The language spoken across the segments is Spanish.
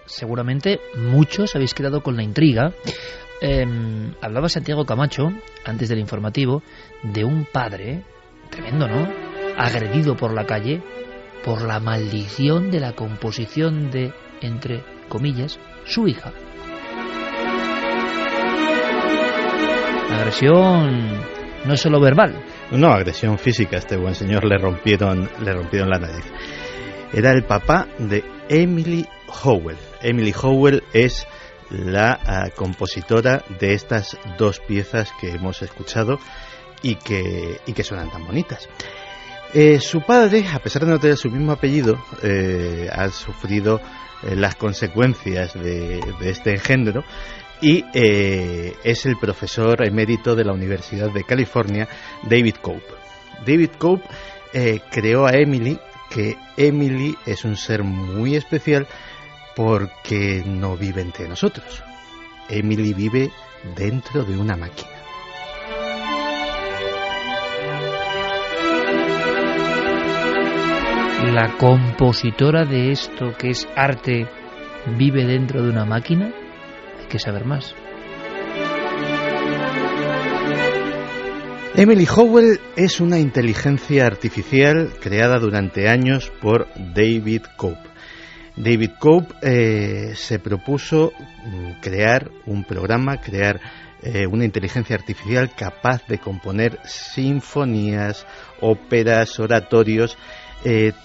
seguramente muchos habéis quedado con la intriga. Hablaba Santiago Camacho, antes del informativo, de un padre, tremendo, ¿no?, agredido por la calle por la maldición de la composición de, entre comillas, su hija. Agresión no solo verbal. No, agresión física. Este buen señor le rompieron la nariz. Era el papá de Emily Howell. Emily Howell es la compositora de estas dos piezas que hemos escuchado y que suenan tan bonitas. Su padre, a pesar de no tener su mismo apellido, ha sufrido las consecuencias de este engendro y es el profesor emérito de la Universidad de California, David Cope. David Cope creó a Emily, que Emily es un ser muy especial porque no vive entre nosotros. Emily vive dentro de una máquina. La compositora de esto que es arte vive dentro de una máquina. Hay que saber más. Emily Howell es una inteligencia artificial creada durante años por David Cope. David Cope se propuso crear un programa, una inteligencia artificial capaz de componer sinfonías, óperas, oratorios,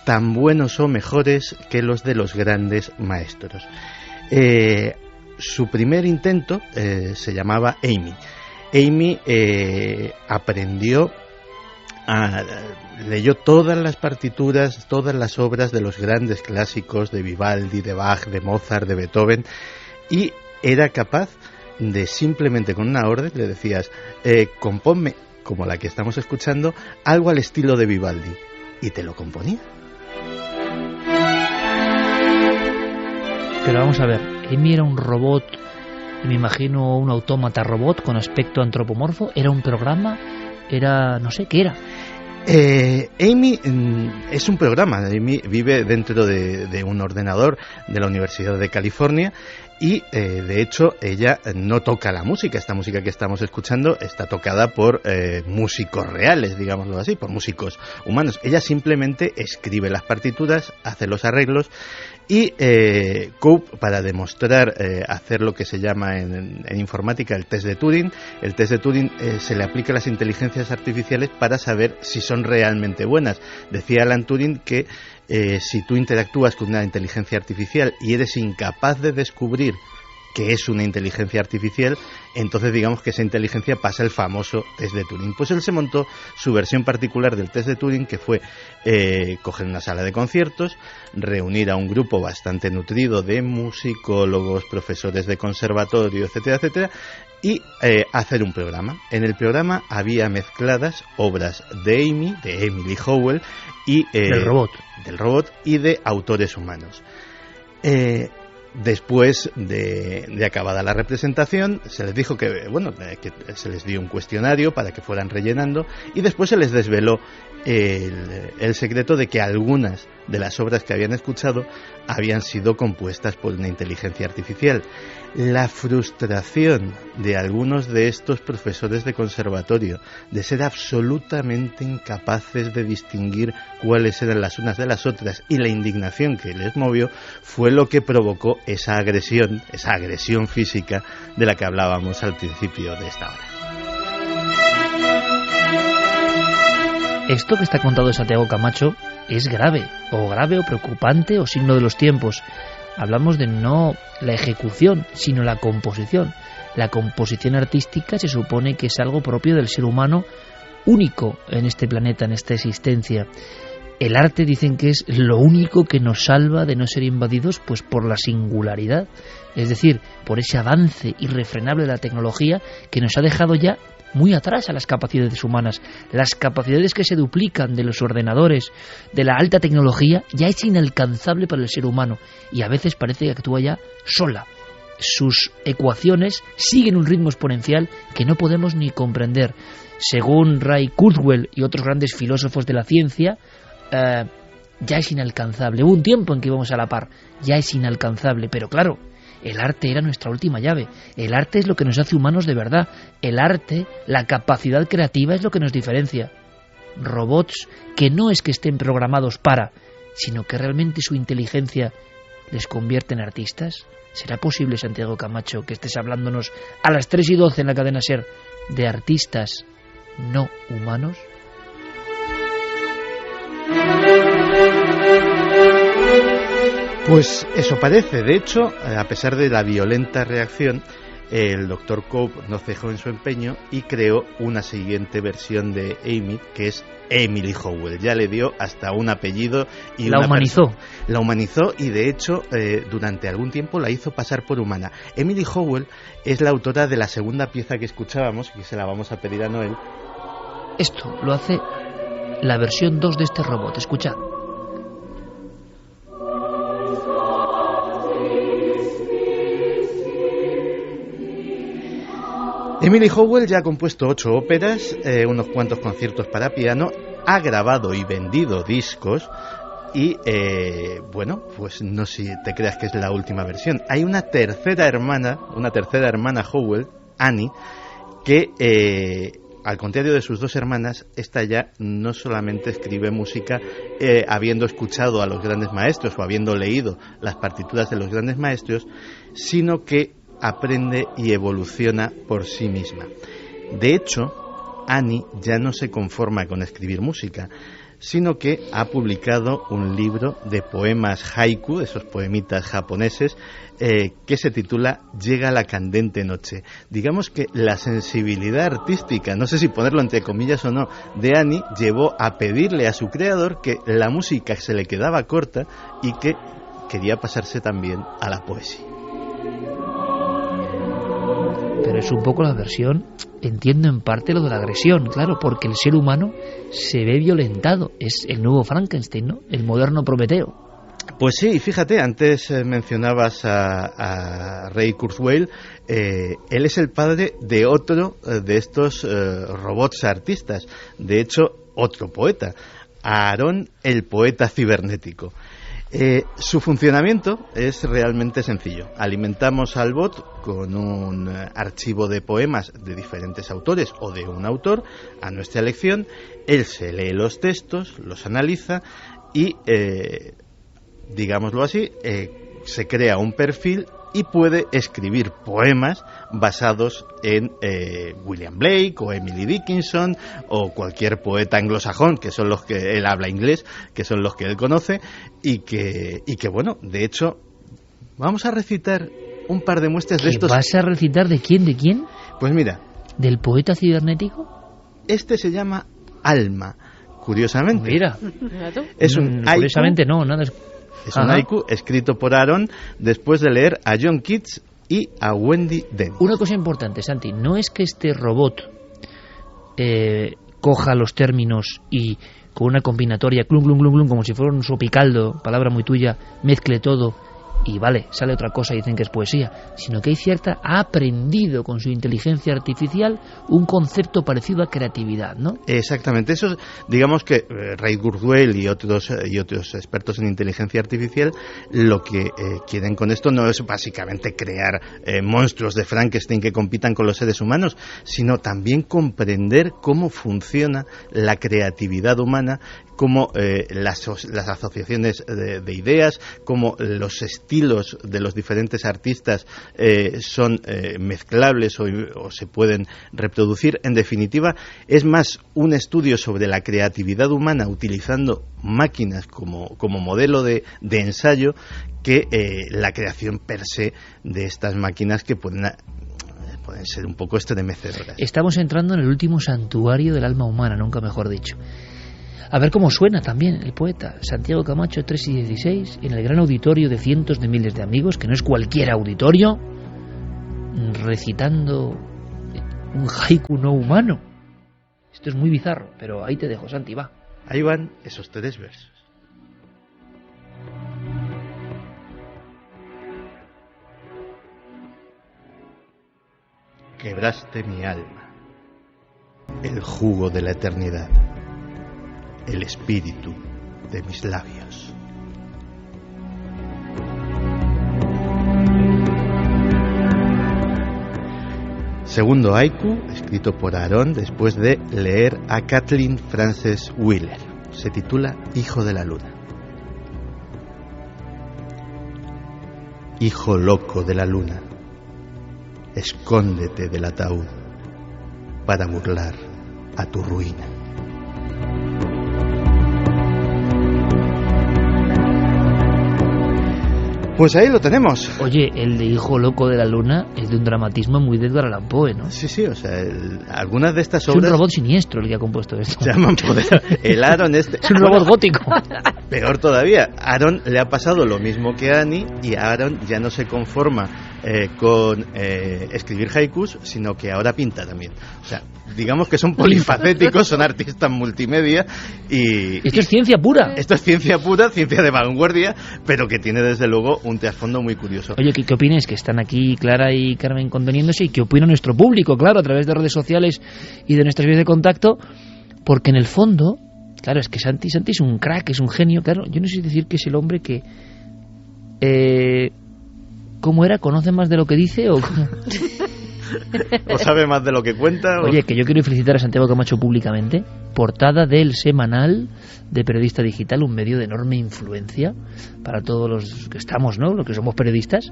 tan buenos o mejores que los de los grandes maestros. Su primer intento se llamaba Amy. Amy leyó todas las partituras, todas las obras de los grandes clásicos de Vivaldi, de Bach, de Mozart, de Beethoven, y era capaz de simplemente con una orden le decías, compónme, como la que estamos escuchando, algo al estilo de Vivaldi, y te lo componía. Pero vamos a ver, Amy era un robot, me imagino un autómata robot con aspecto antropomorfo, era un programa, era, no sé, ¿qué era? Amy es un programa. Amy vive dentro de un ordenador de la Universidad de California y de hecho ella no toca la música. Esta música que estamos escuchando está tocada por músicos reales, digámoslo así, por músicos humanos. Ella simplemente escribe las partituras, hace los arreglos. Y Cope, para demostrar hacer lo que se llama en informática el test de Turing, el test de Turing se le aplica a las inteligencias artificiales para saber si son realmente buenas. Decía Alan Turing que si tú interactúas con una inteligencia artificial y eres incapaz de descubrir que es una inteligencia artificial, entonces digamos que esa inteligencia pasa el famoso test de Turing. Pues él se montó su versión particular del test de Turing, que fue coger una sala de conciertos, reunir a un grupo bastante nutrido de musicólogos, profesores de conservatorio, etcétera, etcétera, y hacer un programa. En el programa había mezcladas obras de Amy, de Emily Howell, y del robot y de autores humanos. Después de acabada la representación, se les dijo que se les dio un cuestionario para que fueran rellenando y después se les desveló el secreto de que algunas de las obras que habían escuchado habían sido compuestas por una inteligencia artificial. La frustración de algunos de estos profesores de conservatorio de ser absolutamente incapaces de distinguir cuáles eran las unas de las otras y la indignación que les movió fue lo que provocó esa agresión física de la que hablábamos al principio de esta hora. Esto que está contado Santiago Camacho es grave o preocupante o signo de los tiempos. Hablamos de no la ejecución, sino la composición. La composición artística se supone que es algo propio del ser humano, único en este planeta, en esta existencia. El arte dicen que es lo único que nos salva de no ser invadidos pues por la singularidad, es decir, por ese avance irrefrenable de la tecnología que nos ha dejado ya muy atrás a las capacidades humanas. Las capacidades que se duplican de los ordenadores, de la alta tecnología, ya es inalcanzable para el ser humano y a veces parece que actúa ya sola. Sus ecuaciones siguen un ritmo exponencial que no podemos ni comprender. Según Ray Kurzweil y otros grandes filósofos de la ciencia, ya es inalcanzable. Hubo un tiempo en que íbamos a la par, ya es inalcanzable, pero claro, el arte era nuestra última llave. El arte es lo que nos hace humanos de verdad. El arte, la capacidad creativa es lo que nos diferencia. Robots que no es que estén programados para, sino que realmente su inteligencia les convierte en artistas. ¿Será posible, Santiago Camacho, que estés hablándonos a las 3:12 en la cadena SER de artistas no humanos? Pues eso parece. De hecho, a pesar de la violenta reacción, el Dr. Cope no cejó en su empeño y creó una siguiente versión de Amy, que es Emily Howell. Ya le dio hasta un apellido y la humanizó. La humanizó y de hecho durante algún tiempo la hizo pasar por humana. Emily Howell es la autora de la segunda pieza que escuchábamos y se la vamos a pedir a Noel. Esto lo hace la versión 2 de este robot. Escuchad. Emily Howell ya ha compuesto 8 óperas, unos cuantos conciertos para piano, ha grabado y vendido discos y, bueno, pues no sé si te creas que es la última versión. Hay una tercera hermana Howell, Annie, que, al contrario de sus dos hermanas, esta ya no solamente escribe música habiendo escuchado a los grandes maestros o habiendo leído las partituras de los grandes maestros, sino que aprende y evoluciona por sí misma. De hecho, Annie ya no se conforma con escribir música, sino que ha publicado un libro de poemas haiku, esos poemitas japoneses, que se titula Llega la candente noche. Digamos que la sensibilidad artística, no sé si ponerlo entre comillas o no, de Annie llevó a pedirle a su creador que la música se le quedaba corta y que quería pasarse también a la poesía. Pero es un poco la versión, entiendo en parte lo de la agresión, claro, porque el ser humano se ve violentado. Es el nuevo Frankenstein, ¿no? El moderno Prometeo. Pues sí, fíjate, antes mencionabas a Ray Kurzweil. Él es el padre de otro de estos robots artistas, de hecho, otro poeta, Aarón, el poeta cibernético. Su funcionamiento es realmente sencillo. Alimentamos al bot con un archivo de poemas de diferentes autores o de un autor a nuestra elección. Él se lee los textos, los analiza y, digámoslo así, se crea un perfil y puede escribir poemas basados en William Blake o Emily Dickinson o cualquier poeta anglosajón, que son los que él habla inglés, que son los que él conoce y que bueno, de hecho, vamos a recitar un par de muestras de estos. ¿Vas a recitar de quién? ¿De quién? Pues mira. ¿Del poeta cibernético? Este se llama Alma, curiosamente. Mira. Es un haiku. Curiosamente no, nada. Es un haiku escrito por Aaron después de leer a John Keats y a Wendy Dent. Una cosa importante, Santi, no es que este robot coja los términos y con una combinatoria, clum, clum, clum, clum, como si fuera un sopicaldo, palabra muy tuya, mezcle todo y vale, sale otra cosa y dicen que es poesía, sino que ha aprendido con su inteligencia artificial un concepto parecido a creatividad, ¿no? Exactamente, eso digamos que Ray Kurzweil y otros expertos en inteligencia artificial lo que quieren con esto no es básicamente crear monstruos de Frankenstein que compitan con los seres humanos, sino también comprender cómo funciona la creatividad humana, cómo las asociaciones de ideas, cómo los estilos de los diferentes artistas son mezclables o se pueden reproducir. En definitiva, es más un estudio sobre la creatividad humana utilizando máquinas como modelo de ensayo que la creación per se de estas máquinas que pueden ser un poco estremecedoras. Estamos entrando en el último santuario del alma humana, nunca mejor dicho. A ver cómo suena también el poeta Santiago Camacho, 3:16, en el gran auditorio de cientos de miles de amigos, que no es cualquier auditorio, recitando un haiku no humano. Esto es muy bizarro, pero ahí te dejo, Santi, va. Ahí van esos 3 versos. Quebraste mi alma, el jugo de la eternidad, el espíritu de mis labios. Segundo haiku, escrito por Aarón después de leer a Kathleen Frances Wheeler. Se titula Hijo de la Luna. Hijo loco de la luna, escóndete del ataúd para burlar a tu ruina. Pues ahí lo tenemos. Oye, el de Hijo loco de la luna es de un dramatismo muy de Edgar Allan Poe, ¿no? Sí, o sea, algunas de estas obras... Es un robot siniestro el que ha compuesto esto. Se llaman el Aaron este. Es un robot gótico. Peor todavía, a Aaron le ha pasado lo mismo que a Annie, y Aaron ya no se conforma con escribir haikus, sino que ahora pinta también. O sea, digamos que son polifacéticos, son artistas multimedia y... Esto es ciencia pura. Esto es ciencia pura, ciencia de vanguardia, pero que tiene desde luego un trasfondo muy curioso. Oye, ¿qué opinas? Que están aquí Clara y Carmen conteniéndose, y qué opina nuestro público, claro, a través de redes sociales y de nuestras vías de contacto, porque en el fondo, claro, es que Santi es un crack, es un genio, claro, yo no sé decir que es el hombre que... ¿Cómo era? ¿Conoce más de lo que dice o...? ¿O sabe más de lo que cuenta? Oye, que yo quiero felicitar a Santiago Camacho públicamente. Portada del Semanal de Periodista Digital, un medio de enorme influencia para todos los que estamos, ¿no? Los que somos periodistas.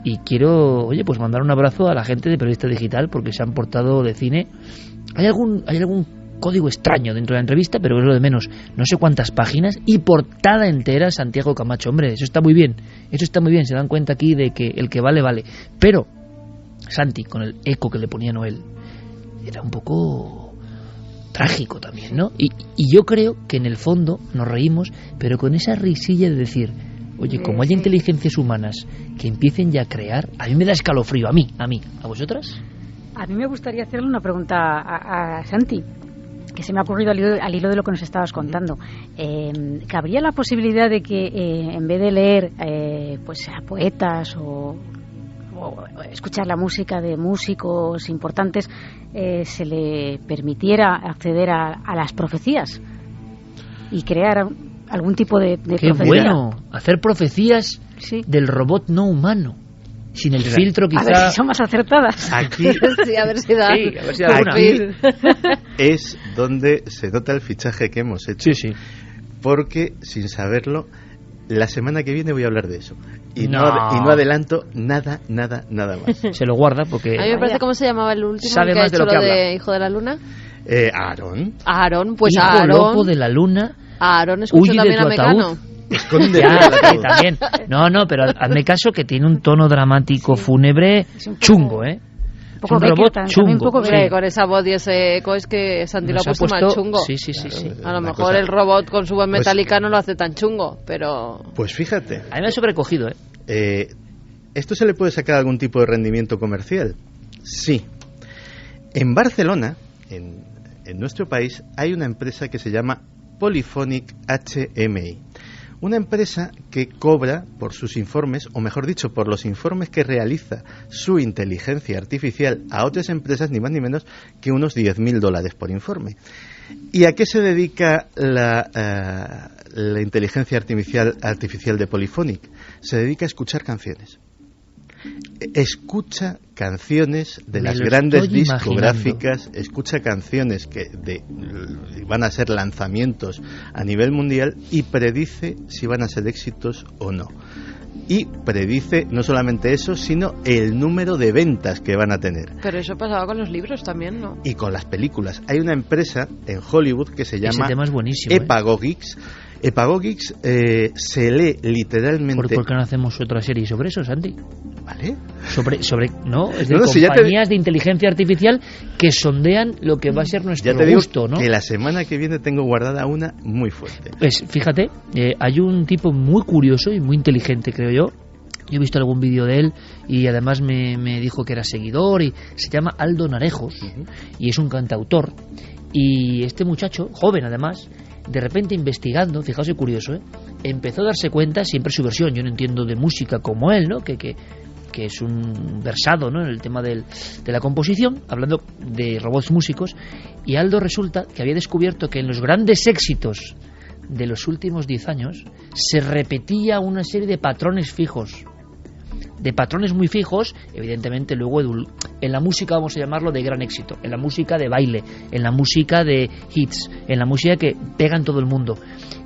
Y quiero, oye, pues mandar un abrazo a la gente de Periodista Digital, porque se han portado de cine. Hay algún código extraño dentro de la entrevista, pero es lo de menos. No sé cuántas páginas y portada entera Santiago Camacho. Hombre, eso está muy bien. Se dan cuenta aquí de que el que vale, vale. Pero Santi, con el eco que le ponía Noel, era un poco trágico también, ¿no? Y yo creo que en el fondo nos reímos, pero con esa risilla de decir, oye, como hay inteligencias humanas que empiecen ya a crear, a mí me da escalofrío, a mí, ¿a vosotras? A mí me gustaría hacerle una pregunta a Santi, que se me ha ocurrido al hilo de lo que nos estabas contando. ¿Cabría la posibilidad de que en vez de leer pues a poetas o escuchar la música de músicos importantes, se le permitiera acceder a las profecías y crear algún tipo de ¡qué profecía? bueno! Hacer profecías del robot no humano, sin el filtro quizá... A ver si son más acertadas. Aquí, sí, a ver si da alguna. Aquí es donde se nota el fichaje que hemos hecho. Sí. Porque, sin saberlo, la semana que viene voy a hablar de eso. Y no adelanto nada más. Se lo guarda porque... A mí me parece, ¿cómo se llamaba el último? Sabe que más ha de hecho lo que lo habla. de Hijo de la Luna. Aarón. Aarón, pues Hijo Aarón. loco de la luna. Aarón escuchó Huye también de tu a Mecano. ataúd. Escóndete Ya, del ataúd. también. No, pero hazme caso que tiene un tono dramático, fúnebre, Es un poco- chungo, ¿eh? Un poco es un robot también, chungo. un poco Hombre, Sí. con esa voz y ese eco es que Santi Nos lo ha ha puesto más chungo. Sí. A lo Una mejor cosa- el robot con su voz Pues- metálica no lo hace tan chungo, pero... Pues fíjate, A mí me ha sobrecogido, ¿eh? ¿esto se le puede sacar algún tipo de rendimiento comercial? Sí. En Barcelona, en nuestro país, hay una empresa que se llama Polyphonic HMI. Una empresa que cobra por sus informes, o mejor dicho, por los informes que realiza su inteligencia artificial a otras empresas, ni más ni menos que unos $10.000 por informe. ¿Y a qué se dedica la inteligencia artificial de Polyphonic? Se dedica a escuchar canciones. Escucha canciones de Me las lo grandes estoy discográficas, escucha canciones que van a ser lanzamientos a nivel mundial y predice si van a ser éxitos o no. Y predice no solamente eso, sino el número de ventas que van a tener. Pero eso pasaba con los libros también, ¿no? Y con las películas. Hay una empresa en Hollywood que se Ese llama tema es buenísimo, ¿eh? Epagogix. Epagogix se lee literalmente... ¿Por qué no hacemos otra serie sobre eso, Santi? ¿Vale? No, es de No, si ya compañías de inteligencia artificial que sondean lo que va a ser nuestro Ya te digo gusto, ¿no? que la semana que viene tengo guardada una muy fuerte. Pues fíjate, hay un tipo muy curioso y muy inteligente, creo yo. Yo he visto algún vídeo de él y además me dijo que era seguidor, y se llama Aldo Narejos y es un cantautor. Y este muchacho, joven además, de repente investigando, fijaos qué curioso, empezó a darse cuenta, siempre su versión, yo no entiendo de música como él, ¿no? Que es un versado, ¿no?, en el tema de la composición, hablando de robots músicos, y Aldo resulta que había descubierto que en los grandes éxitos de los últimos 10 años se repetía una serie de patrones fijos. De patrones muy fijos, evidentemente luego en la música, vamos a llamarlo, de gran éxito, en la música de baile, en la música de hits, en la música que pega en todo el mundo,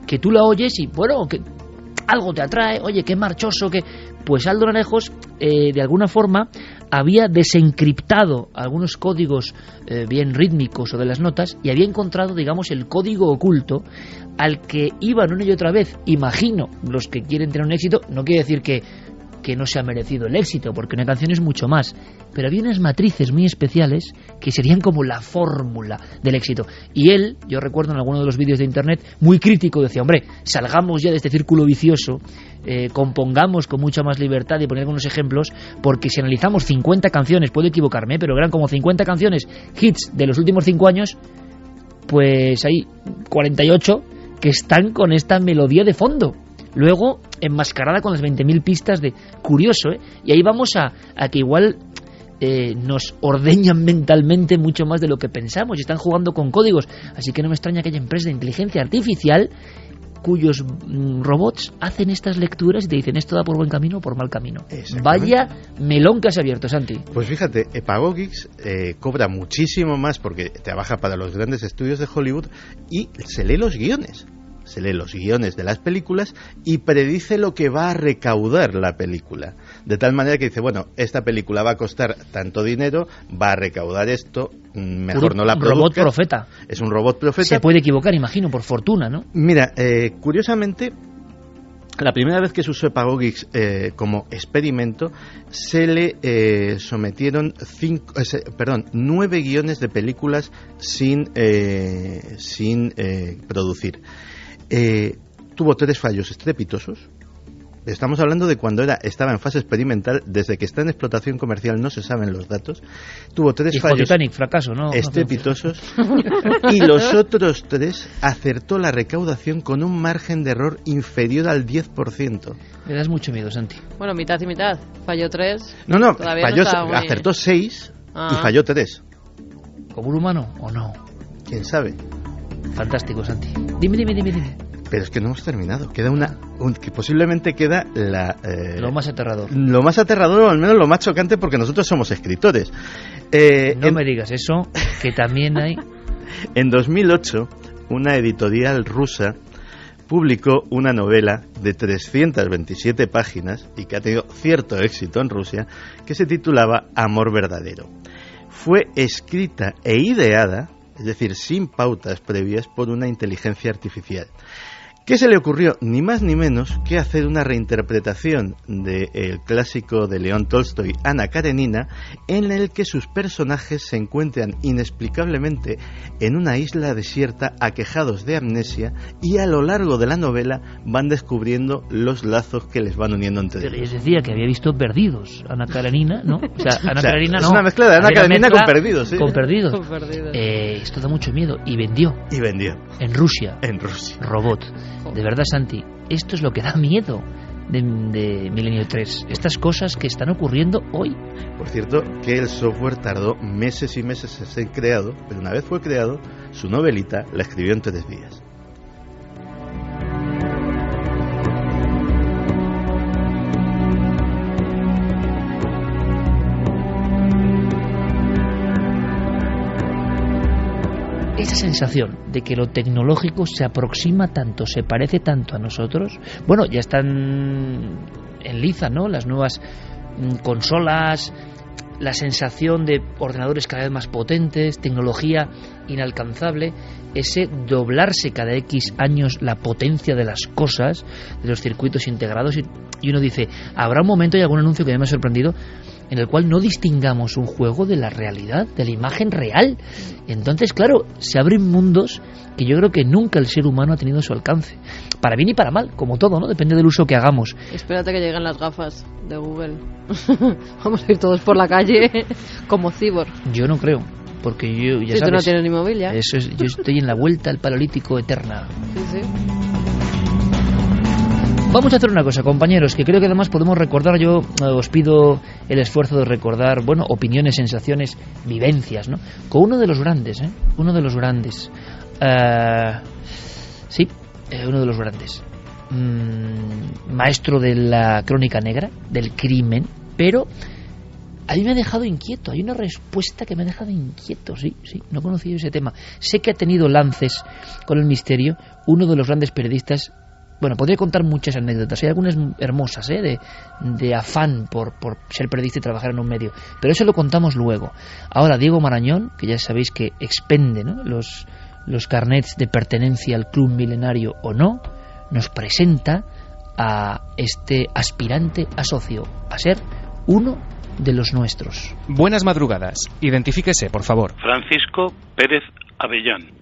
que tú la oyes y bueno, que algo te atrae, oye, qué marchoso, que... Pues Aldo Narejos, de alguna forma, había desencriptado algunos códigos bien rítmicos o de las notas y había encontrado, digamos, el código oculto al que iban una y otra vez, imagino, los que quieren tener un éxito. No quiere decir que no se ha merecido el éxito, porque una canción es mucho más, pero había unas matrices muy especiales que serían como la fórmula del éxito. Y él, yo recuerdo en alguno de los vídeos de internet, muy crítico, decía, hombre, salgamos ya de este círculo vicioso, compongamos con mucha más libertad, y poner algunos ejemplos, porque si analizamos 50 canciones, puedo equivocarme, pero eran como 50 canciones hits de los últimos 5 años, pues hay 48 que están con esta melodía de fondo. Luego, enmascarada con las 20.000 pistas de... Curioso, ¿eh? Y ahí vamos a que igual nos ordeñan mentalmente mucho más de lo que pensamos y están jugando con códigos. Así que no me extraña que haya empresas de inteligencia artificial cuyos robots hacen estas lecturas y te dicen esto da por buen camino o por mal camino. Vaya melón que has abierto, Santi. Pues fíjate, Epagogix cobra muchísimo más porque trabaja para los grandes estudios de Hollywood y se lee los guiones. Se lee los guiones de las películas y predice lo que va a recaudar la película. De tal manera que dice, bueno, esta película va a costar tanto dinero, va a recaudar esto, mejor no la produzcas. Un robot profeta. Es un robot profeta. Se puede equivocar, imagino, por fortuna, ¿no? Mira, curiosamente, la primera vez que se usó Epagogix como experimento, se le sometieron 9 guiones de películas sin producir. Tuvo 3 fallos estrepitosos. Estamos hablando de cuando estaba en fase experimental. Desde que está en explotación comercial no se saben los datos. Tuvo 3 fallos Titanic, fracaso, ¿no? estrepitosos y los otros 3 acertó la recaudación con un margen de error inferior al 10%. Me das mucho miedo, Santi. Bueno, mitad y mitad. Falló 3. No, falló, acertó 6 y falló 3. ¿Como un humano o no? ¿Quién sabe? Fantástico, Santi. Dime. Pero es que no hemos terminado. Queda que posiblemente queda lo más aterrador. Lo más aterrador, o al menos lo más chocante, porque nosotros somos escritores. No me digas eso, que también hay... En 2008, una editorial rusa publicó una novela de 327 páginas y que ha tenido cierto éxito en Rusia, que se titulaba Amor verdadero. Fue escrita e ideada, es decir, sin pautas previas, por una inteligencia artificial. ¿Qué se le ocurrió? Ni más ni menos que hacer una reinterpretación del clásico de León Tolstoy, Ana Karenina, en el que sus personajes se encuentran inexplicablemente en una isla desierta, aquejados de amnesia, y a lo largo de la novela van descubriendo los lazos que les van uniendo entre ellos. Les decía que había visto Perdidos, Ana Karenina, ¿no? O sea, Ana Karenina no. Es una mezcla de Ana Karenina con Perdidos, ¿sí? Con Perdidos. Esto da mucho miedo. Y vendió. En Rusia. Robot. De verdad, Santi, esto es lo que da miedo de Milenio 3. Estas cosas que están ocurriendo hoy. Por cierto, que el software tardó meses y meses en ser creado, pero una vez fue creado, su novelita la escribió en 3 días. Esa sensación de que lo tecnológico se aproxima tanto, se parece tanto a nosotros. Bueno, ya están en liza, ¿no? Las nuevas consolas, la sensación de ordenadores cada vez más potentes, tecnología inalcanzable, ese doblarse cada X años la potencia de las cosas, de los circuitos integrados, y uno dice, habrá un momento, y algún anuncio que me ha sorprendido, en el cual no distingamos un juego de la realidad, de la imagen real. Entonces, claro, se abren mundos que yo creo que nunca el ser humano ha tenido a su alcance. Para bien y para mal, como todo, ¿no? Depende del uso que hagamos. Espérate que lleguen las gafas de Google. Vamos a ir todos por la calle como cyborg. Yo no creo, porque yo, ya si sabes... tú no tienes ni móvil ya. Eso es, yo estoy en la vuelta al paleolítico eterna. Sí. Vamos a hacer una cosa, compañeros, que creo que además podemos recordar. Yo os pido el esfuerzo de recordar, bueno, opiniones, sensaciones, vivencias, ¿no? Con uno de los grandes, Uno de los grandes. Sí, uno de los grandes. Maestro de la crónica negra, del crimen, pero a mí me ha dejado inquieto. Hay una respuesta que me ha dejado inquieto, sí, no conocía ese tema. Sé que ha tenido lances con el misterio, uno de los grandes periodistas. Bueno, podría contar muchas anécdotas, hay algunas hermosas, de afán por ser periodista y trabajar en un medio, pero eso lo contamos luego. Ahora Diego Marañón, que ya sabéis que expende, ¿no?, los carnets de pertenencia al club milenario o no, nos presenta a este aspirante a socio, a ser uno de los nuestros. Buenas madrugadas. Identifíquese, por favor. Francisco Pérez Avellán.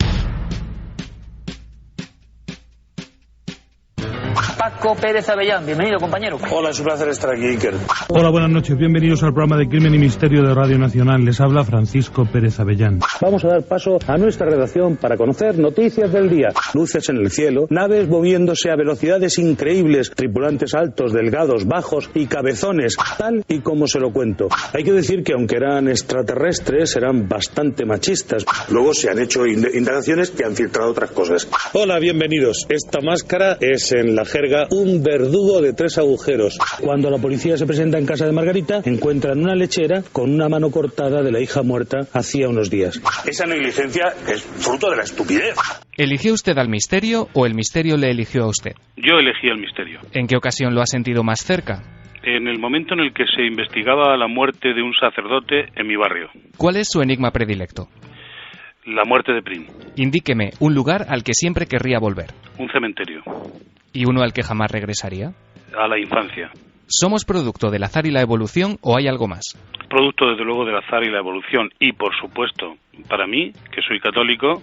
Paco Pérez Avellán, bienvenido, compañero. Hola, es un placer estar aquí, Iker. Hola, buenas noches, bienvenidos al programa de Crimen y Misterio de Radio Nacional. Les habla Francisco Pérez Avellán. Vamos a dar paso a nuestra redacción para conocer noticias del día. Luces en el cielo, naves moviéndose a velocidades increíbles, tripulantes altos, delgados, bajos y cabezones, tal y como se lo cuento. Hay que decir que aunque eran extraterrestres, eran bastante machistas. Luego se han hecho indagaciones que han filtrado otras cosas. Hola, bienvenidos. Esta máscara es en la jerga un verdugo de 3 agujeros. Cuando la policía se presenta en casa de Margarita, encuentran una lechera con una mano cortada de la hija muerta hacía unos días. Esa negligencia es fruto de la estupidez. ¿Eligió usted al misterio o el misterio le eligió a usted? Yo elegí el misterio. ¿En qué ocasión lo ha sentido más cerca? En el momento en el que se investigaba la muerte de un sacerdote en mi barrio. ¿Cuál es su enigma predilecto? La muerte de Prim. Indíqueme un lugar al que siempre querría volver. Un cementerio. ¿Y uno al que jamás regresaría? A la infancia. ¿Somos producto del azar y la evolución o hay algo más? Producto, desde luego, del azar y la evolución. Y, por supuesto, para mí, que soy católico,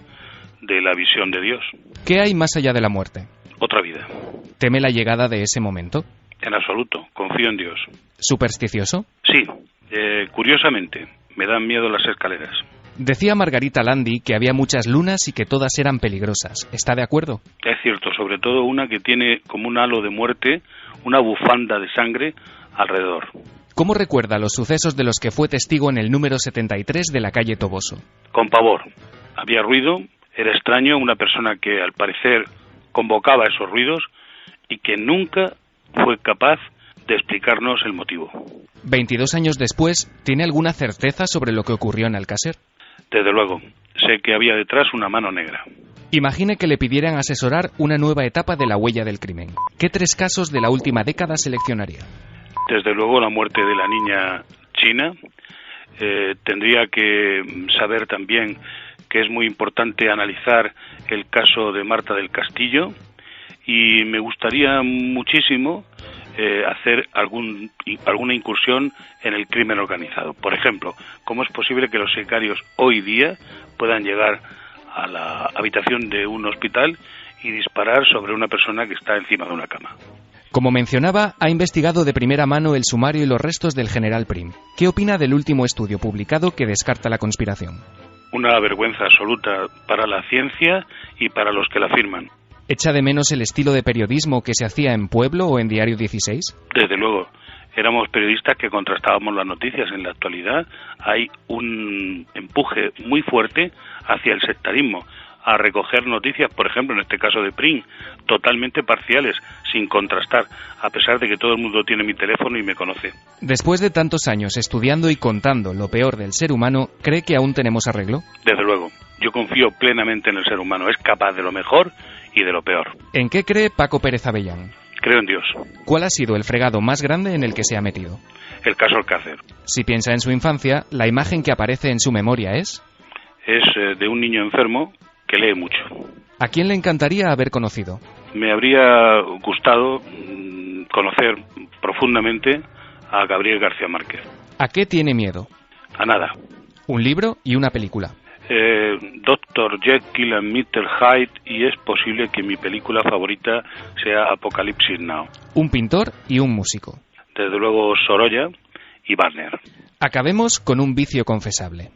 de la visión de Dios. ¿Qué hay más allá de la muerte? Otra vida. ¿Teme la llegada de ese momento? En absoluto. Confío en Dios. ¿Supersticioso? Sí. Curiosamente, me dan miedo las escaleras. Decía Margarita Landi que había muchas lunas y que todas eran peligrosas. ¿Está de acuerdo? Es cierto, sobre todo una que tiene como un halo de muerte, una bufanda de sangre alrededor. ¿Cómo recuerda los sucesos de los que fue testigo en el número 73 de la calle Toboso? Con pavor. Había ruido, era extraño, una persona que al parecer convocaba esos ruidos y que nunca fue capaz de explicarnos el motivo. 22 años después, ¿tiene alguna certeza sobre lo que ocurrió en Alcácer? Desde luego, sé que había detrás una mano negra. Imagine que le pidieran asesorar una nueva etapa de la huella del crimen. ¿Qué 3 casos de la última década seleccionaría? Desde luego la muerte de la niña china. Tendría que saber también que es muy importante analizar el caso de Marta del Castillo y me gustaría muchísimo hacer alguna incursión en el crimen organizado. Por ejemplo, ¿cómo es posible que los sicarios hoy día puedan llegar a la habitación de un hospital y disparar sobre una persona que está encima de una cama? Como mencionaba, ha investigado de primera mano el sumario y los restos del general Prim. ¿Qué opina del último estudio publicado que descarta la conspiración? Una vergüenza absoluta para la ciencia y para los que la firman. ¿Echa de menos el estilo de periodismo que se hacía en Pueblo o en Diario 16? Desde luego. Éramos periodistas que contrastábamos las noticias. En la actualidad hay un empuje muy fuerte hacia el sectarismo, a recoger noticias, por ejemplo, en este caso de Prim, totalmente parciales, sin contrastar, a pesar de que todo el mundo tiene mi teléfono y me conoce. Después de tantos años estudiando y contando lo peor del ser humano, ¿cree que aún tenemos arreglo? Desde luego. Yo confío plenamente en el ser humano. Es capaz de lo mejor y de lo peor. ¿En qué cree Paco Pérez Avellán? Creo en Dios. ¿Cuál ha sido el fregado más grande en el que se ha metido? El caso Alcácer. Si piensa en su infancia, la imagen que aparece en su memoria es... Es de un niño enfermo que lee mucho. ¿A quién le encantaría haber conocido? Me habría gustado conocer profundamente a Gabriel García Márquez. ¿A qué tiene miedo? A nada. Un libro y una película. Dr. Jekyll and Mr. Hyde, y es posible que mi película favorita sea Apocalipsis Now. Un pintor y un músico. Desde luego Sorolla y Wagner. Acabemos con un vicio confesable.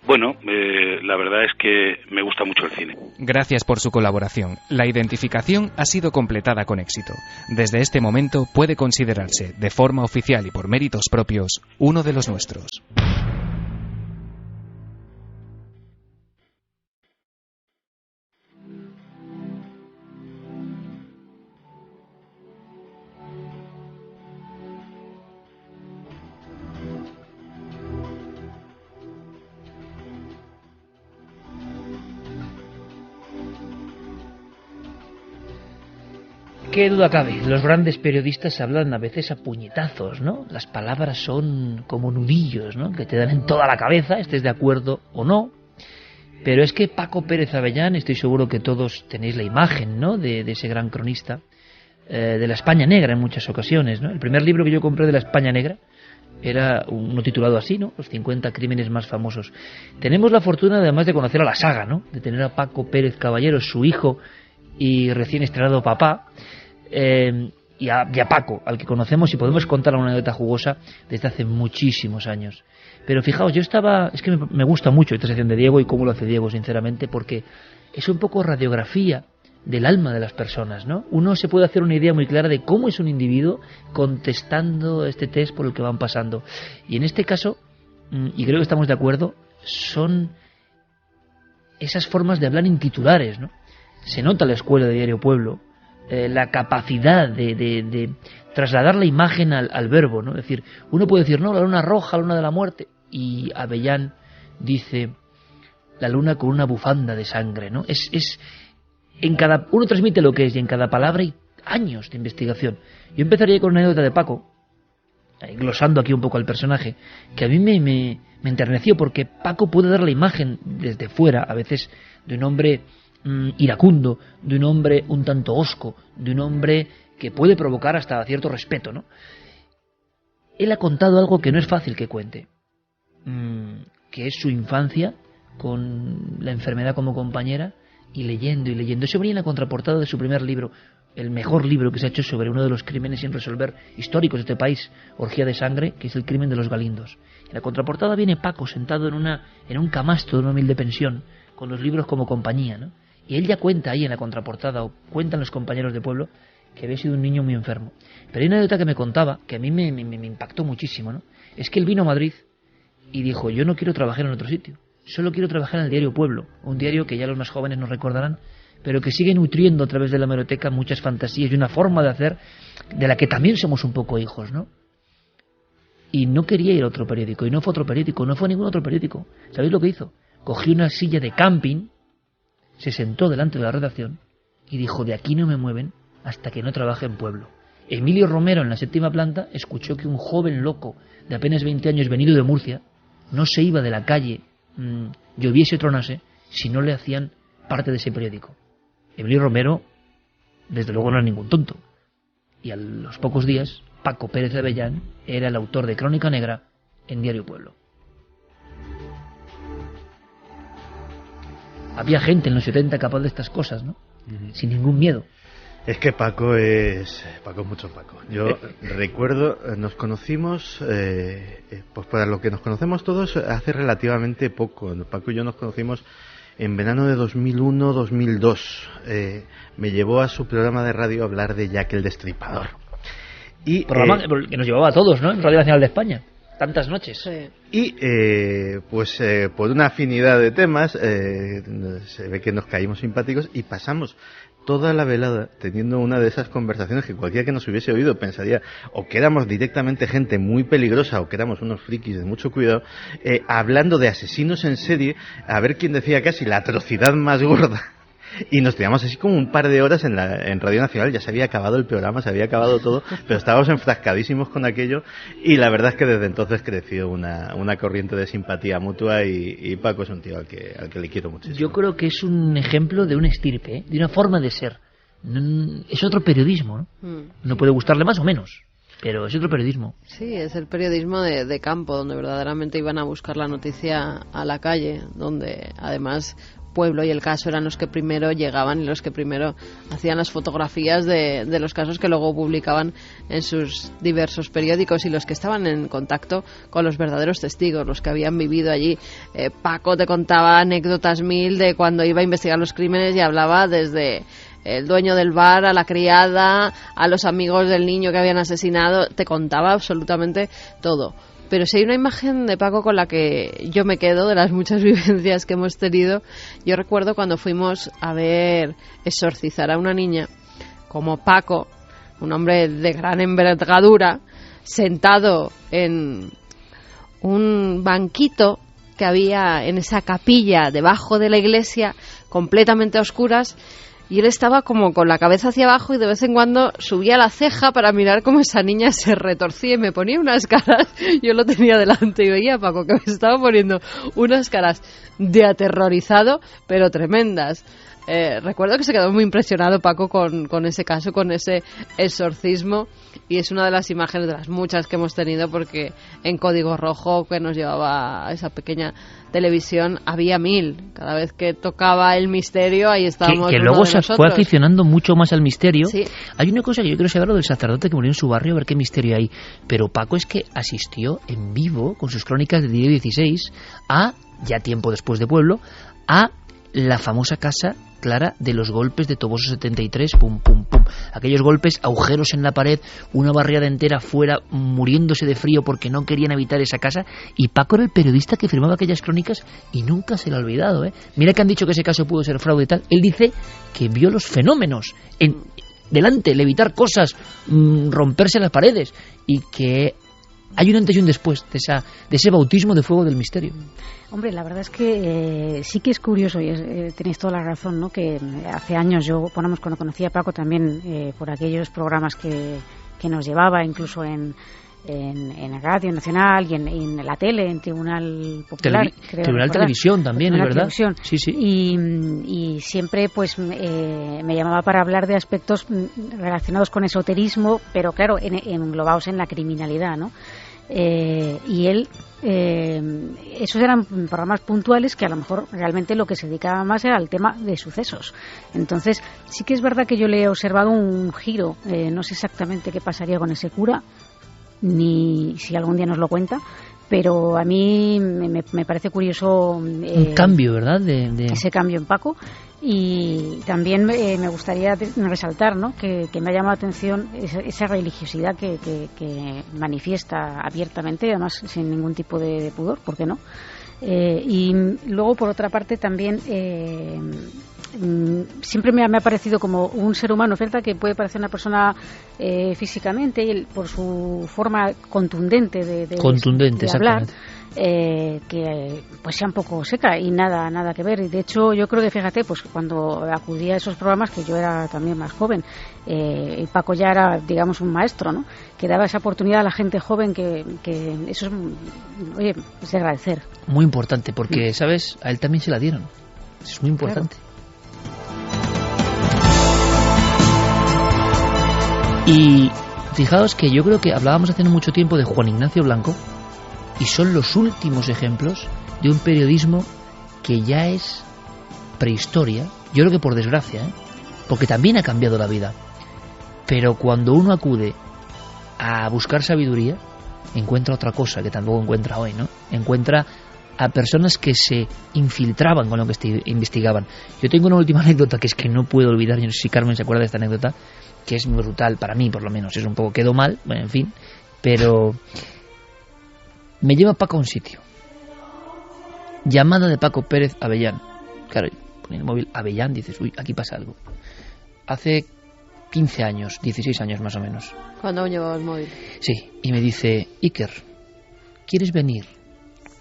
Bueno, la verdad es que me gusta mucho el cine. Gracias por su colaboración. La identificación ha sido completada con éxito. Desde este momento puede considerarse, de forma oficial y por méritos propios, uno de los nuestros. Qué duda cabe, los grandes periodistas hablan a veces a puñetazos, ¿no? Las palabras son como nudillos, ¿no? Que te dan en toda la cabeza, estés de acuerdo o no. Pero es que Paco Pérez Avellán, estoy seguro que todos tenéis la imagen, ¿no? De ese gran cronista, de la España Negra en muchas ocasiones, ¿no? El primer libro que yo compré de la España Negra era uno titulado así, ¿no? Los 50 crímenes más famosos. Tenemos la fortuna además de conocer a la saga, ¿no? De tener a Paco Pérez Caballero, su hijo y recién estrenado papá, y a Paco, al que conocemos y podemos contar una anécdota jugosa desde hace muchísimos años. Pero fijaos, es que me gusta mucho esta sección de Diego y cómo lo hace Diego, sinceramente, porque es un poco radiografía del alma de las personas, ¿no? Uno se puede hacer una idea muy clara de cómo es un individuo contestando este test por el que van pasando. Y en este caso, y creo que estamos de acuerdo, son esas formas de hablar en titulares, ¿no? Se nota la escuela de Diario Pueblo, la capacidad de trasladar la imagen al verbo, ¿no? Es decir, uno puede decir, no, la luna roja, la luna de la muerte, y Avellán dice, la luna con una bufanda de sangre, ¿no? Uno transmite lo que es, y en cada palabra hay años de investigación. Yo empezaría con una anécdota de Paco, glosando aquí un poco al personaje, que a mí me enterneció, porque Paco puede dar la imagen desde fuera, a veces, de un hombre iracundo, de un hombre un tanto hosco, de un hombre que puede provocar hasta cierto respeto, ¿no? Él ha contado algo que no es fácil que cuente, que es su infancia con la enfermedad como compañera, y leyendo. Eso venía en la contraportada de su primer libro, el mejor libro que se ha hecho sobre uno de los crímenes sin resolver históricos de este país, Orgía de Sangre, que es el crimen de los Galindos. En la contraportada viene Paco sentado en un camastro de una humilde pensión, con los libros como compañía, ¿no? Y él ya cuenta ahí en la contraportada, o cuentan los compañeros de pueblo, que había sido un niño muy enfermo. Pero hay una anécdota que me contaba, que a mí me impactó muchísimo, ¿no? Es que él vino a Madrid y dijo, yo no quiero trabajar en otro sitio, solo quiero trabajar en el Diario Pueblo, un diario que ya los más jóvenes nos recordarán, pero que sigue nutriendo a través de la hemeroteca muchas fantasías y una forma de hacer de la que también somos un poco hijos, ¿no? Y no quería ir a otro periódico, y no fue otro periódico, no fue ningún otro periódico. ¿Sabéis lo que hizo? Cogió una silla de camping, se sentó delante de la redacción y dijo, de aquí no me mueven hasta que no trabaje en Pueblo. Emilio Romero, en la 7ª planta, escuchó que un joven loco de apenas 20 años venido de Murcia no se iba de la calle, lloviese o tronase, si no le hacían parte de ese periódico. Emilio Romero, desde luego, no era ningún tonto. Y a los pocos días, Paco Pérez Avellán era el autor de Crónica Negra en Diario Pueblo. Había gente en los 70 capaz de estas cosas, ¿no? Sin ningún miedo. Es que Paco es mucho Paco. Yo recuerdo, nos conocimos, pues para lo que nos conocemos todos, hace relativamente poco. Paco y yo nos conocimos en verano de 2001-2002. Me llevó a su programa de radio a hablar de Jack el Destripador. Y, programa que nos llevaba a todos, ¿no? En Radio Nacional de España. Tantas noches. Sí. Y por una afinidad de temas, se ve que nos caímos simpáticos y pasamos toda la velada teniendo una de esas conversaciones que cualquiera que nos hubiese oído pensaría o que éramos directamente gente muy peligrosa o que éramos unos frikis de mucho cuidado, hablando de asesinos en serie, a ver quién decía casi la atrocidad más gorda. Y nos teníamos así como un par de horas en Radio Nacional. Ya se había acabado el programa, se había acabado todo, pero estábamos enfrascadísimos con aquello, y la verdad es que desde entonces creció una corriente de simpatía mutua, y Paco es un tío al que le quiero muchísimo. Yo creo que es un ejemplo de una estirpe, de una forma de ser. Es otro periodismo, ¿no? No puede gustarle más o menos, pero es otro periodismo. Sí, es el periodismo de campo, donde verdaderamente iban a buscar la noticia a la calle, donde además Pueblo y El Caso eran los que primero llegaban y los que primero hacían las fotografías de los casos que luego publicaban en sus diversos periódicos, y los que estaban en contacto con los verdaderos testigos, los que habían vivido allí. Paco te contaba anécdotas mil de cuando iba a investigar los crímenes y hablaba desde el dueño del bar, a la criada, a los amigos del niño que habían asesinado. Te contaba absolutamente todo. Pero si hay una imagen de Paco con la que yo me quedo, de las muchas vivencias que hemos tenido, yo recuerdo cuando fuimos a ver exorcizar a una niña, como Paco, un hombre de gran envergadura, sentado en un banquito que había en esa capilla debajo de la iglesia, completamente a oscuras, y él estaba como con la cabeza hacia abajo y de vez en cuando subía la ceja para mirar cómo esa niña se retorcía y me ponía unas caras. Yo lo tenía delante y veía a Paco que me estaba poniendo unas caras de aterrorizado, pero tremendas. Recuerdo que se quedó muy impresionado Paco con ese caso, con ese exorcismo, y es una de las imágenes de las muchas que hemos tenido, porque en Código Rojo, que nos llevaba a esa pequeña televisión, había 1000. Cada vez que tocaba el misterio, ahí estábamos. Que luego se fue aficionando mucho más al misterio. Sí. Hay una cosa que yo quiero saber, lo del sacerdote que murió en su barrio, a ver qué misterio hay. Pero Paco es que asistió en vivo, con sus crónicas de Diario 16, a, ya tiempo después de Pueblo, a la famosa casa clara de los golpes de Toboso 73, pum, pum, pum. Aquellos golpes, agujeros en la pared, una barriada entera fuera, muriéndose de frío porque no querían habitar esa casa. Y Paco era el periodista que firmaba aquellas crónicas y nunca se lo ha olvidado, ¿eh? Mira que han dicho que ese caso pudo ser fraude y tal. Él dice que vio los fenómenos delante, levitar cosas, romperse las paredes, y que hay un antes y un después de ese bautismo de fuego del misterio. Hombre, la verdad es que sí que es curioso, y tenéis toda la razón, ¿no? Que hace años yo, cuando conocía a Paco también, por aquellos programas que nos llevaba, incluso en Radio Nacional y en la tele, en Tribunal Popular. Tribunal Televisión también, Tribunal es verdad. Televisión. Sí, sí. Y siempre pues me llamaba para hablar de aspectos relacionados con esoterismo, pero claro, englobados en la criminalidad, ¿no? Y él, esos eran programas puntuales que a lo mejor realmente lo que se dedicaba más era al tema de sucesos. Entonces sí que es verdad que yo le he observado un giro, no sé exactamente qué pasaría con ese cura, ni si algún día nos lo cuenta, pero a mí me parece curioso un cambio, ¿verdad? De ese cambio en Paco. Y también me gustaría resaltar, ¿no? que me ha llamado la atención esa religiosidad que manifiesta abiertamente, además sin ningún tipo de pudor, ¿por qué no? Y luego, por otra parte, también siempre me ha parecido como un ser humano, ¿verdad? Que puede parecer una persona físicamente, y por su forma contundente de hablar, que pues sea un poco seca y nada que ver. Y de hecho yo creo que, fíjate, pues cuando acudía a esos programas, que yo era también más joven, y Paco ya era, digamos, un maestro, ¿no? Que daba esa oportunidad a la gente joven, que eso es, oye, es de agradecer. Muy importante, porque, ¿sabes? A él también se la dieron. Eso es muy importante. Claro. Y fijaos que yo creo que hablábamos hace no mucho tiempo de Juan Ignacio Blanco, y son los últimos ejemplos de un periodismo que ya es prehistoria. Yo creo que por desgracia, porque también ha cambiado la vida. Pero cuando uno acude a buscar sabiduría, encuentra otra cosa que tampoco encuentra hoy, ¿no? Encuentra a personas que se infiltraban con lo que investigaban. Yo tengo una última anécdota que es que no puedo olvidar, yo no sé si Carmen se acuerda de esta anécdota, que es muy brutal para mí, por lo menos. Es un poco, quedó mal, bueno, en fin, pero me lleva Paco a un sitio. Llamada de Paco Pérez Avellán. Claro, pone el móvil Avellán, dices, uy, aquí pasa algo. Hace 15 años, 16 años más o menos. ¿Cuándo llevaba el móvil? Sí, y me dice, Iker, ¿quieres venir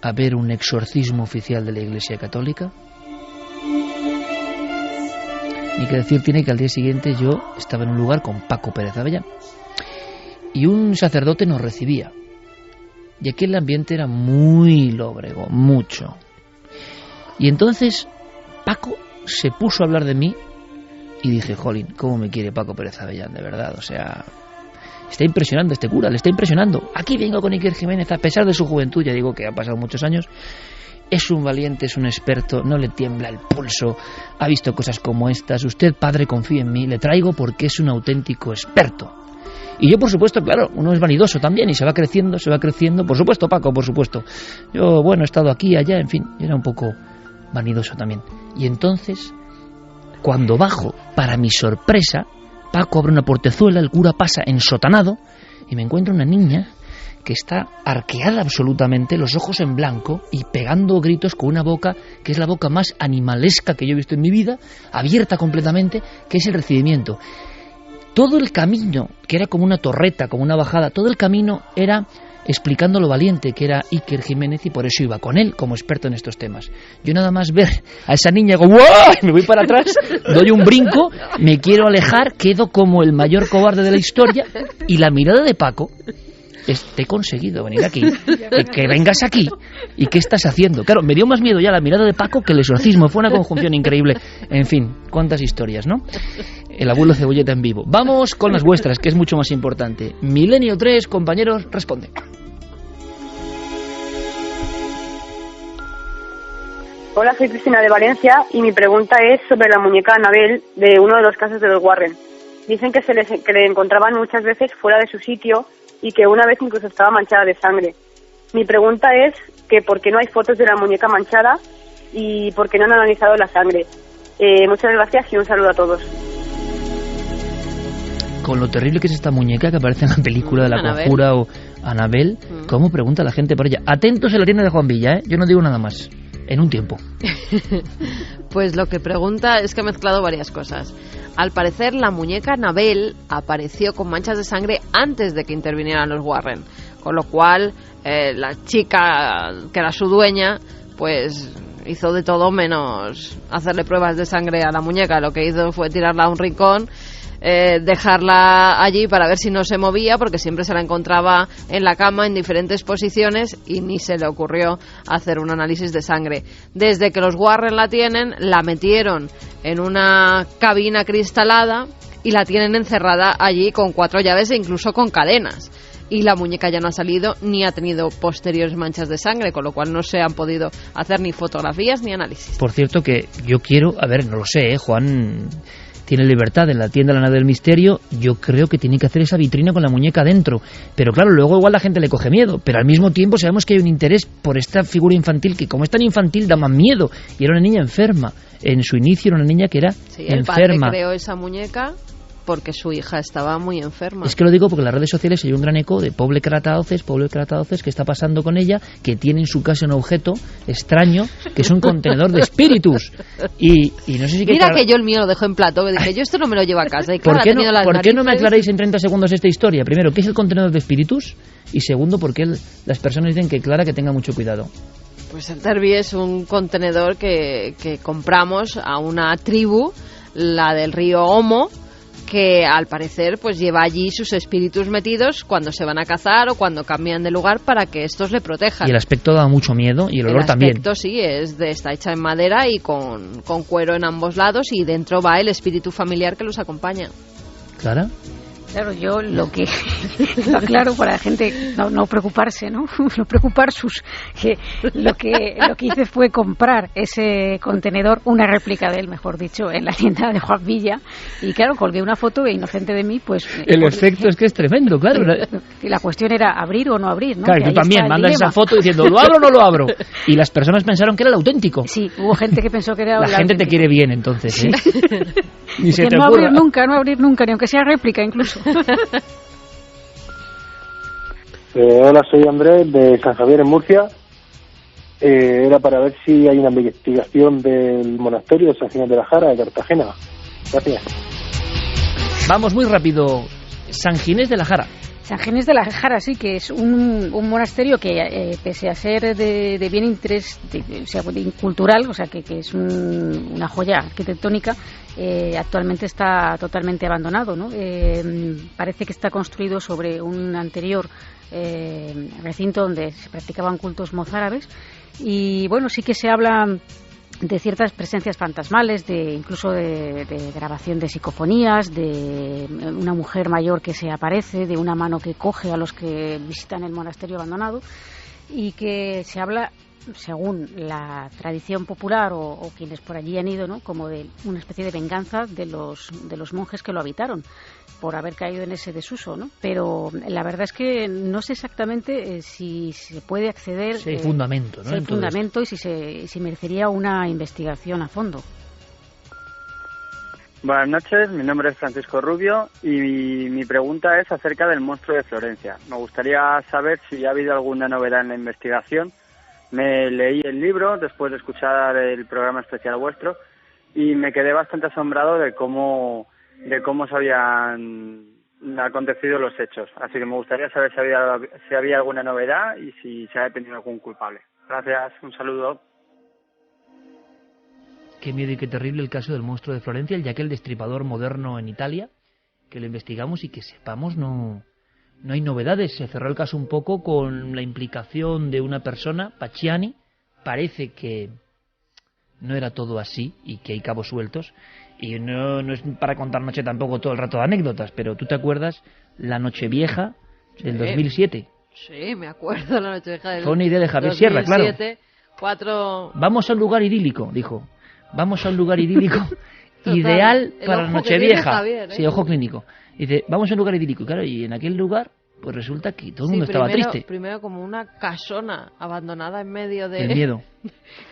a ver un exorcismo oficial de la Iglesia Católica? Ni que decir tiene que al día siguiente yo estaba en un lugar con Paco Pérez Avellán y un sacerdote nos recibía, y aquí el ambiente era muy lóbrego, mucho. Y entonces Paco se puso a hablar de mí y dije, jolín, ¿cómo me quiere Paco Pérez Avellán, de verdad? O sea, está impresionando este cura, le está impresionando. Aquí vengo con Iker Jiménez, a pesar de su juventud, ya digo que ha pasado muchos años. Es un valiente, es un experto, no le tiembla el pulso, ha visto cosas como estas. Usted, padre, confíe en mí, le traigo porque es un auténtico experto. Y yo, por supuesto, claro, uno es vanidoso también y se va creciendo, por supuesto, Paco, por supuesto. Yo, bueno, he estado aquí, allá, en fin, era un poco vanidoso también. Y entonces, cuando bajo, para mi sorpresa, Paco abre una portezuela, el cura pasa ensotanado y me encuentro una niña que está arqueada absolutamente, los ojos en blanco y pegando gritos con una boca que es la boca más animalesca que yo he visto en mi vida, abierta completamente, que es el recibimiento. Todo el camino, que era como una torreta, como una bajada, todo el camino era explicando lo valiente que era Iker Jiménez y por eso iba con él como experto en estos temas. Yo nada más ver a esa niña como ¡wow!, me voy para atrás, doy un brinco, me quiero alejar, quedo como el mayor cobarde de la historia, y la mirada de Paco, te he conseguido venir aquí, que vengas aquí, ¿y qué estás haciendo? Claro, me dio más miedo ya la mirada de Paco que el exorcismo, fue una conjunción increíble. En fin, cuántas historias, ¿no? El abuelo Cebolleta en vivo. Vamos con las vuestras, que es mucho más importante. Milenio 3, compañeros, responde. Hola, soy Cristina de Valencia y mi pregunta es sobre la muñeca Annabelle de uno de los casos de los Warren. Dicen que le encontraban muchas veces fuera de su sitio y que una vez incluso estaba manchada de sangre. Mi pregunta es que por qué no hay fotos de la muñeca manchada y por qué no han analizado la sangre. Muchas gracias y un saludo a todos. Con lo terrible que es esta muñeca que aparece en la película de La Annabelle. Conjura o Annabelle, ¿cómo pregunta la gente por ella? Atentos en la tienda de Juan Villa, ¿eh? Yo no digo nada más. En un tiempo. Pues lo que pregunta es que ha mezclado varias cosas. Al parecer, la muñeca Annabelle apareció con manchas de sangre antes de que intervinieran los Warren, con lo cual la chica que era su dueña, pues hizo de todo menos hacerle pruebas de sangre a la muñeca. Lo que hizo fue tirarla a un rincón, dejarla allí para ver si no se movía, porque siempre se la encontraba en la cama en diferentes posiciones y ni se le ocurrió hacer un análisis de sangre. Desde que los Warren la tienen, la metieron en una cabina cristalada y la tienen encerrada allí con 4 llaves e incluso con cadenas. Y la muñeca ya no ha salido ni ha tenido posteriores manchas de sangre, con lo cual no se han podido hacer ni fotografías ni análisis. Por cierto que yo quiero, a ver, no lo sé, Juan tiene libertad en la tienda La Nave del Misterio, yo creo que tiene que hacer esa vitrina con la muñeca dentro, pero claro, luego igual la gente le coge miedo, pero al mismo tiempo sabemos que hay un interés por esta figura infantil que como es tan infantil da más miedo, y era una niña enferma, en su inicio era una niña que era el padre enferma. creó esa muñeca porque su hija estaba muy enferma. Es que lo digo porque en las redes sociales hay un gran eco de pobre Crataoces, ¿qué está pasando con ella? Que tiene en su casa un objeto extraño, que es un contenedor de espíritus. Y no sé si... Mira que yo el mío lo dejo en plato, que dije, yo esto no me lo llevo a casa. Y claro, ¿Por qué no me aclaráis en 30 segundos esta historia? Primero, ¿qué es el contenedor de espíritus? Y segundo, ¿por qué las personas dicen que Clara que tenga mucho cuidado? Pues el Derby es un contenedor que compramos a una tribu, la del río Omo, que al parecer pues lleva allí sus espíritus metidos cuando se van a cazar o cuando cambian de lugar para que estos le protejan. Y el aspecto da mucho miedo y el olor también. El aspecto sí, está hecha en madera y con cuero en ambos lados y dentro va el espíritu familiar que los acompaña. ¿Clara? Claro, yo lo que está claro para la gente no preocuparse, ¿no? No preocuparsus, que lo que hice fue comprar ese contenedor, una réplica de él, mejor dicho, en la tienda de Juan Villa, y claro, colgué una foto e inocente de mí, pues el efecto es que es tremendo, claro. Y la cuestión era abrir o no abrir, ¿no? Claro, que tú también mandas esa foto diciendo, ¿lo abro o no lo abro? Y las personas pensaron que era el auténtico. Sí, hubo gente que pensó que era la gente auténtico. Te quiere bien, entonces, ¿eh? Ni se te no ocurra. No abrir nunca, ni aunque sea réplica incluso. Hola, soy Andrés de San Javier en Murcia. Era para ver si hay una investigación del monasterio de San Ginés de la Jara de Cartagena. Gracias. Vamos muy rápido. San Ginés de la Jara. San Ginés de la Jara, sí, que es un monasterio que, pese a ser de bien interés cultural, o sea, que es una joya arquitectónica, actualmente está totalmente abandonado, ¿no? Parece que está construido sobre un anterior recinto donde se practicaban cultos mozárabes y, bueno, sí que se habla de ciertas presencias fantasmales, incluso de grabación de psicofonías, de una mujer mayor que se aparece, de una mano que coge a los que visitan el monasterio abandonado, y que se habla, según la tradición popular o quienes por allí han ido, ¿no?, como de una especie de venganza de los monjes que lo habitaron por haber caído en ese desuso, ¿no? Pero la verdad es que no sé exactamente si se puede acceder. Si hay fundamento, ¿no? Si hay fundamento y si merecería una investigación a fondo. Buenas noches, mi nombre es Francisco Rubio y mi pregunta es acerca del monstruo de Florencia. Me gustaría saber si ha habido alguna novedad en la investigación. Me leí el libro después de escuchar el programa especial vuestro y me quedé bastante asombrado de cómo se habían acontecido los hechos. Así que me gustaría saber si había alguna novedad y si se ha detenido algún culpable. Gracias, un saludo. Qué miedo y qué terrible el caso del monstruo de Florencia, el Jack el Destripador moderno en Italia, que lo investigamos y que sepamos no hay novedades. Se cerró el caso un poco con la implicación de una persona, Pacciani. Parece que no era todo así y que hay cabos sueltos. Y no es para contar noche tampoco todo el rato de anécdotas, pero ¿tú te acuerdas la Nochevieja del 2007? Sí, me acuerdo la Nochevieja del 2007. Fue una idea de Javier Sierra, claro. 4... Vamos a un lugar idílico, dijo. Vamos a un lugar idílico ideal para la Nochevieja. Javier, ¿eh? Sí, ojo clínico. Dice, vamos a un lugar idílico. Claro, y en aquel lugar, pues resulta que todo el mundo estaba triste. Primero como una casona abandonada en medio de... El miedo.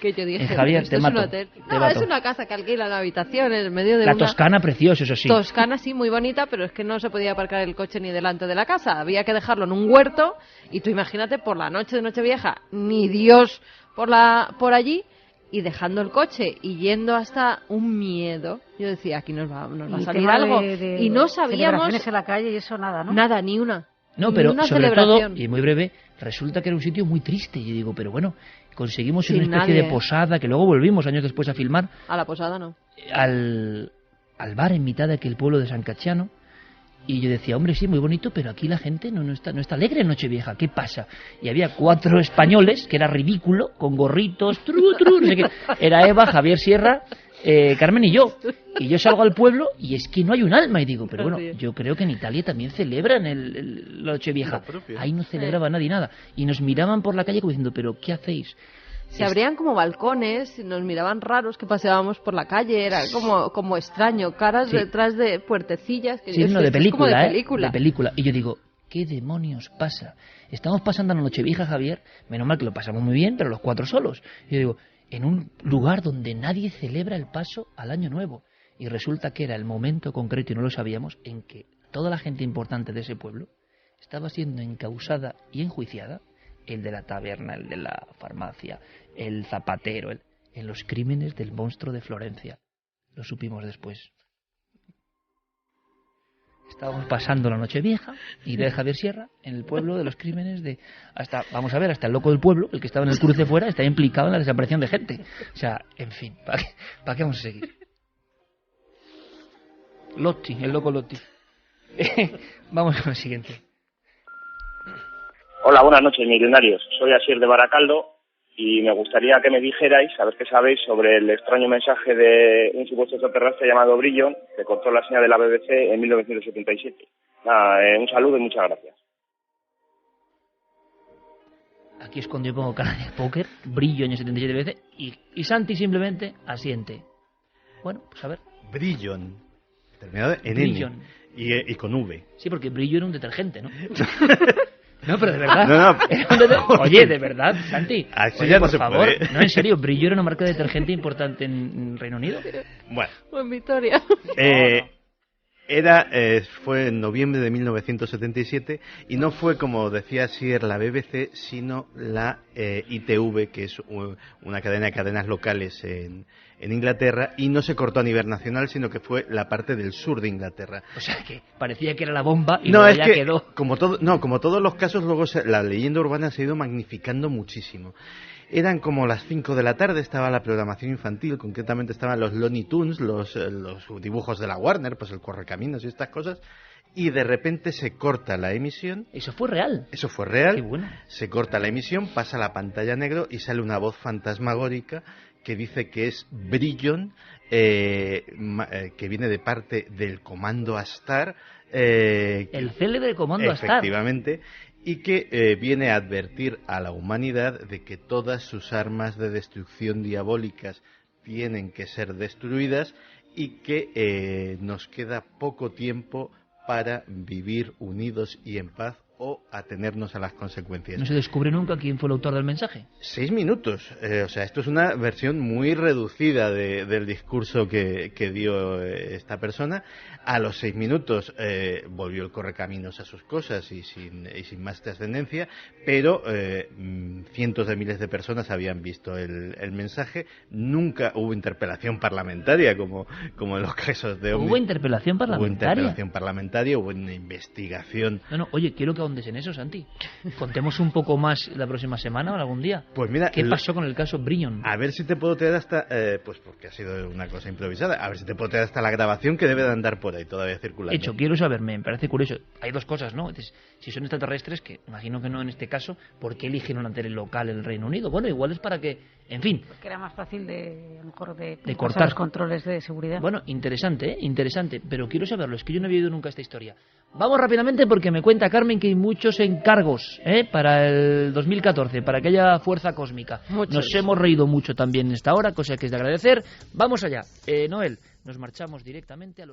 Que yo dije, Javier, esto te es mato, un hotel. te No, mato. es una casa que alquilan habitaciones en medio de La una... Toscana, precioso, eso sí. Toscana, sí, muy bonita, pero es que no se podía aparcar el coche ni delante de la casa. Había que dejarlo en un huerto y tú imagínate por la noche de Nochevieja, ni Dios por allí, y dejando el coche y yendo hasta un miedo. Yo decía, aquí nos va a salir algo. Y no sabíamos... Celebraciones en la calle y eso nada, ¿no? Nada, ni una. No, pero una sobre celebración. todo, y muy breve, resulta que era un sitio muy triste. Y yo digo, pero bueno, conseguimos Sin una especie nadie. de posada, que luego volvimos años después a filmar, A la posada no. al bar en mitad de aquel pueblo de San Cacciano. Y yo decía, hombre, sí, muy bonito, pero aquí la gente no está alegre en Nochevieja, ¿qué pasa? Y había 4 españoles, que era ridículo, con gorritos, no sé qué. Era Eva, Javier Sierra, Carmen y yo. Y yo salgo al pueblo y es que no hay un alma. Y digo, pero bueno, yo creo que en Italia también celebran la Nochevieja. Ahí no celebraba nadie nada. Y nos miraban por la calle como diciendo, ¿pero qué hacéis? Se abrían como balcones, nos miraban raros que paseábamos por la calle, era como extraño, caras detrás de puertecillas. Que Sí, yo no, sé, de esto es como película, de película. De película. Y yo digo, ¿qué demonios pasa? Estamos pasando la Nochevieja, Javier, menos mal que lo pasamos muy bien, pero los 4 solos. Y yo digo, en un lugar donde nadie celebra el paso al Año Nuevo. Y resulta que era el momento concreto, y no lo sabíamos, en que toda la gente importante de ese pueblo estaba siendo encausada y enjuiciada, el de la taberna, el de la farmacia, el zapatero, en los crímenes del monstruo de Florencia. Lo supimos después. Estábamos pasando la Nochevieja, y de Javier Sierra, en el pueblo de los crímenes de... hasta el loco del pueblo, el que estaba en el cruce fuera, está implicado en la desaparición de gente. O sea, en fin, ¿para qué vamos a seguir? Lotti, el loco Lotti. Vamos con el siguiente. Hola, buenas noches, millonarios. Soy Asier de Baracaldo y me gustaría que me dijerais, a ver qué sabéis, sobre el extraño mensaje de un supuesto extraterrestre llamado Brillon, que cortó la señal de la BBC en 1977. Un saludo y muchas gracias. Aquí es cuando yo pongo cara de póker, Brillo en el 77 veces, y Santi simplemente asiente. Bueno, pues a ver. Brillon, terminado en Brillon. N y con V. Sí, porque Brillo era un detergente, ¿no? No, pero de verdad. No. Oye, de verdad, Santi. Así Oye, ya no por se favor. puede. No, en serio, Brillo era una marca de detergente importante en Reino Unido. Bueno. O en Vitoria. Fue en noviembre de 1977 y no fue, como decía Sier, la BBC, sino la ITV, que es una cadena de cadenas locales en Inglaterra, y no se cortó a nivel nacional, sino que fue la parte del sur de Inglaterra. O sea, que parecía que era la bomba y no, luego es ya que, quedó. como todos los casos, luego la leyenda urbana se ha ido magnificando muchísimo. Eran como las 5 de la tarde, estaba la programación infantil, concretamente estaban los Looney Tunes, los dibujos de la Warner, pues el Correcaminos y estas cosas, y de repente se corta la emisión. ¿Eso fue real? Eso fue real. Qué bueno. Se corta la emisión, pasa la pantalla negro y sale una voz fantasmagórica que dice que es Brillon, que viene de parte del Comando Astar. El célebre Comando Astar. Efectivamente. Y que viene a advertir a la humanidad de que todas sus armas de destrucción diabólicas tienen que ser destruidas y que nos queda poco tiempo para vivir unidos y en paz o atenernos a las consecuencias. ¿No se descubre nunca quién fue el autor del mensaje? 6 minutos. O sea, esto es una versión muy reducida del discurso que dio esta persona. A los 6 minutos volvió el correcaminos a sus cosas y sin más trascendencia, pero cientos de miles de personas habían visto el mensaje. Nunca hubo interpelación parlamentaria como en los casos de Omni. ¿Hubo interpelación parlamentaria? Hubo interpelación parlamentaria, hubo una investigación. No, oye, quiero que ahondes en eso, Santi. Contemos un poco más la próxima semana o algún día. Pues mira, ¿qué pasó con el caso Brion? A ver si te puedo traer hasta, pues porque ha sido una cosa improvisada, a ver si te puedo traer hasta la grabación que debe de andar por ahí todavía circulando. Hecho, quiero saber, me parece curioso. Hay dos cosas, ¿no? Entonces, si son extraterrestres, que imagino que no en este caso, ¿por qué eligen una tele local en el Reino Unido? Bueno, igual es para que, en fin... Porque era más fácil a lo mejor de cortar los controles de seguridad. Bueno, interesante, interesante, pero quiero saberlo, es que yo no había oído nunca esta historia. Vamos rápidamente porque me cuenta Carmen que hay muchos encargos para el 2014, para aquella fuerza cósmica. Muchos. Nos hemos reído mucho también en esta hora, cosa que es de agradecer. Vamos allá. Noel, nos marchamos directamente a los...